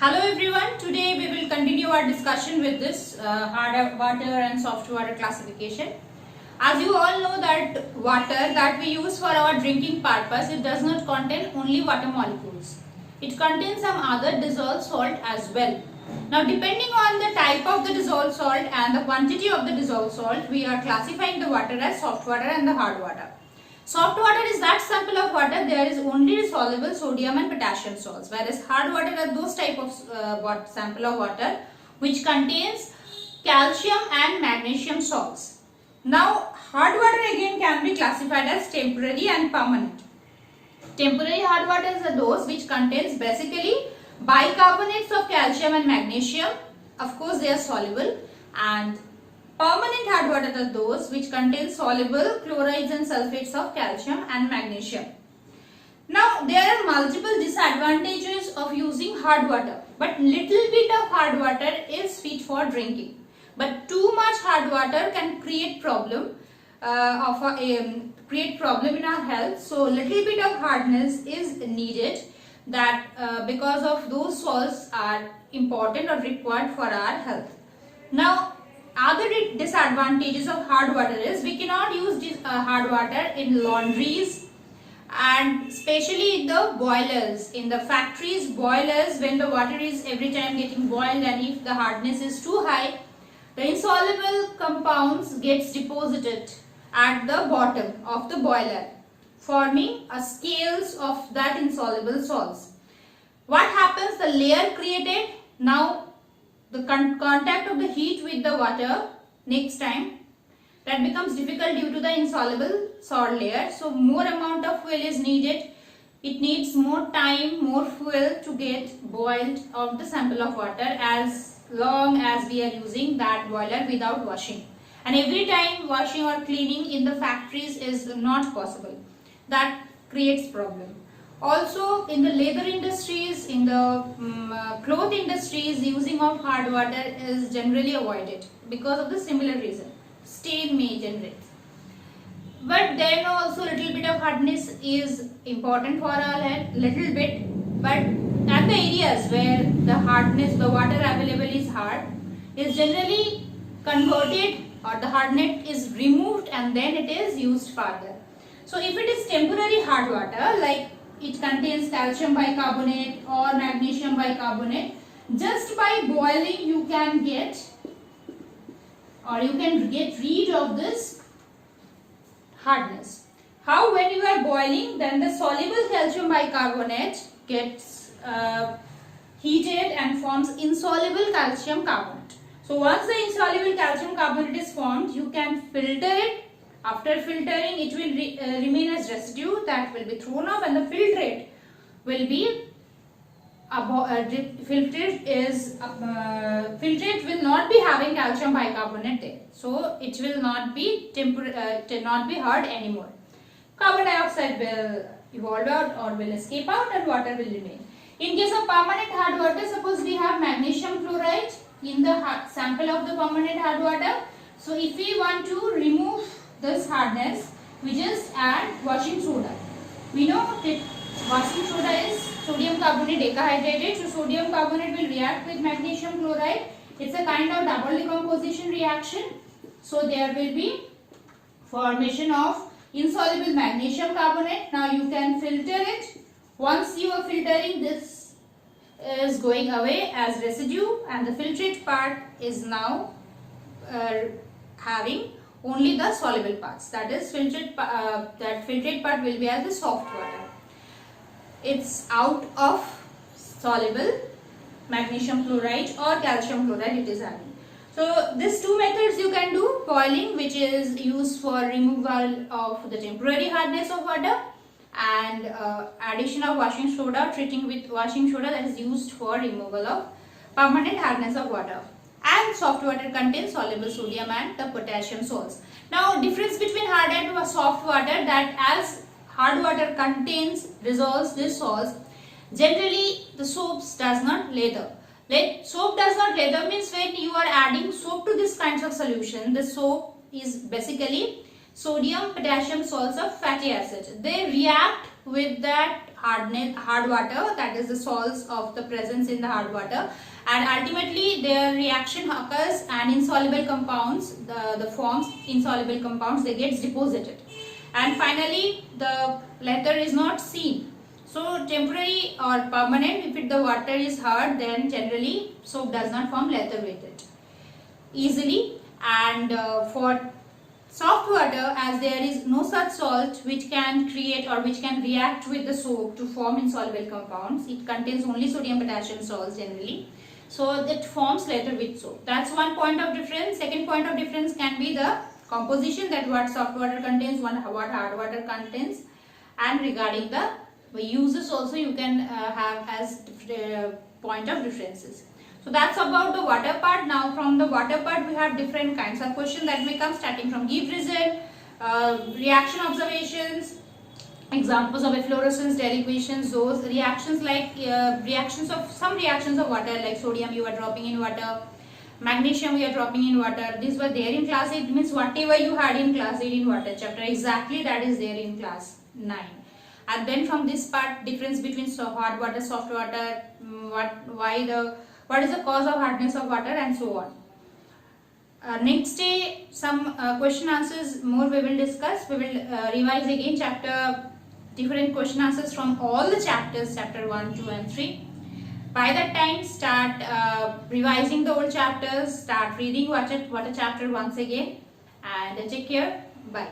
Hello everyone, today we will continue our discussion with this hard water and soft water classification. As you all know that water that we use for our drinking purpose, it does not contain only water molecules. It contains some other dissolved salt as well. Now depending on the type of the dissolved salt and the quantity of the dissolved salt, we are classifying the water as soft water and the hard water. Soft water is that sample of water there is only soluble sodium and potassium salts, whereas hard water are those type of sample of water which contains calcium and magnesium salts. Now hard water again can be classified as temporary and permanent. Temporary hard waters are those which contains basically bicarbonates of calcium and magnesium. Of course they are soluble, and permanent hard water are those which contain soluble chlorides and sulfates of calcium and magnesium. Now there are multiple disadvantages of using hard water, but little bit of hard water is fit for drinking. But too much hard water can create problem in our health. So little bit of hardness is needed, that because of those salts are important or required for our health. Now other disadvantages of hard water is we cannot use this hard water in laundries, and especially in the boilers, in the factories boilers, when the water is every time getting boiled, and if the hardness is too high, the insoluble compounds gets deposited at the bottom of the boiler, forming a scales of that insoluble salts. What happens? The layer created, now the contact of the heat with the water next time, that becomes difficult due to the insoluble salt layer. So more amount of fuel is needed. It needs more time, more fuel to get boiled of the sample of water, as long as we are using that boiler without washing. And every time washing or cleaning in the factories is not possible. That creates problem. Also in the leather industries, in the cloth industries, using of hard water is generally avoided because of the similar reason. Stain may generate. But then also little bit of hardness is important for our health, little bit. But at the areas where the hardness, the water available is hard, is generally converted, or the hardness is removed and then it is used further. So if it is temporary hard water, like it contains calcium bicarbonate or magnesium bicarbonate, just by boiling you can get, or you can get rid of this hardness. How? When you are boiling, then the soluble calcium bicarbonate gets heated and forms insoluble calcium carbonate. So once the insoluble calcium carbonate is formed, you can filter it. After filtering, it will remain as residue that will be thrown off, and the filtrate will be filtrate will not be having calcium bicarbonate there, so it will not be hard anymore. Carbon dioxide will evolve out or will escape out, and water will remain. In case of permanent hard water, suppose we have magnesium chloride in the sample of the permanent hard water. So if we want to remove this hardness, we just add washing soda. We know that washing soda is sodium carbonate dehydrated, so sodium carbonate will react with magnesium chloride. It's a kind of double decomposition reaction, so there will be formation of insoluble magnesium carbonate. Now you can filter it. Once you are filtering, this is going away as residue, and the filtrate part is now having only the soluble parts, that is filtrate part will be as the soft water. It's out of soluble magnesium chloride or calcium chloride it is having. So these two methods you can do: boiling, which is used for removal of the temporary hardness of water, and addition of washing soda, treating with washing soda, that is used for removal of permanent hardness of water. And soft water contains soluble sodium and the potassium salts. Now difference between hard and soft water, that as hard water contains, dissolves these salts, generally the soaps does not lather. Soap does not lather means when you are adding soap to this kinds of solution, the soap is basically sodium potassium salts of fatty acid. They react with that hard water, that is the salts of the presence in the hard water, and ultimately their reaction occurs and insoluble compounds, the forms insoluble compounds, they get deposited, and finally the leather is not seen. So temporary or permanent, if the water is hard, then generally soap does not form leather with it easily. And for soft water, as there is no such salt which can create or which can react with the soap to form insoluble compounds, it contains only sodium potassium salts generally, so it forms leather with soap. That's one point of difference. Second point of difference can be the composition, that what soft water contains, what hard water contains, and regarding the uses also you can have as point of differences. So that's about the water part. Now from the water part we have different kinds of questions that may come, starting from give reason, reaction observations, examples of efflorescence, derivations, those reactions like some reactions of water, like sodium you are dropping in water, magnesium you are dropping in water. These were there in class 8, means whatever you had in class 8 in water chapter, exactly that is there in class 9. And then from this part, difference between hard water, soft water, what is the cause of hardness of water, and so on. Next day some question answers more we will discuss. We will revise again different question answers from all the chapters, chapter 1, 2 and 3. By that time start revising the old chapters, start reading water chapter once again, and take care. Bye.